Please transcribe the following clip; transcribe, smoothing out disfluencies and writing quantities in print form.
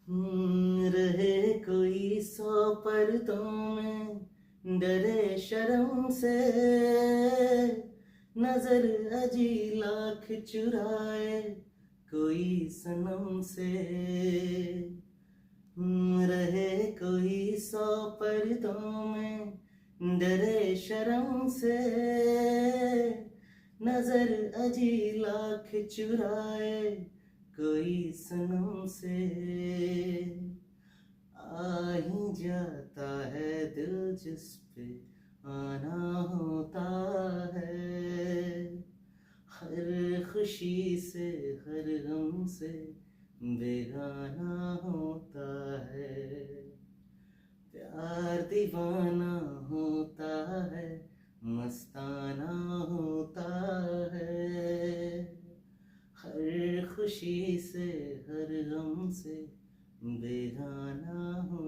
रहे कोई 100 पर्दों में, डरे शर्म से, नजर अजी लाख चुराए कोई सनम से। रहे कोई 100 पर्दों में, डरे शर्म से, नजर अजी लाख चुराए कोई सनम से। आ ही जाता है दिल जिस पे आना होता है, हर खुशी से हर गम से बेगाना होता है। प्यार दीवाना होता है, मस्ताना होता है, हर खुशी से हर गम से बेगाना हो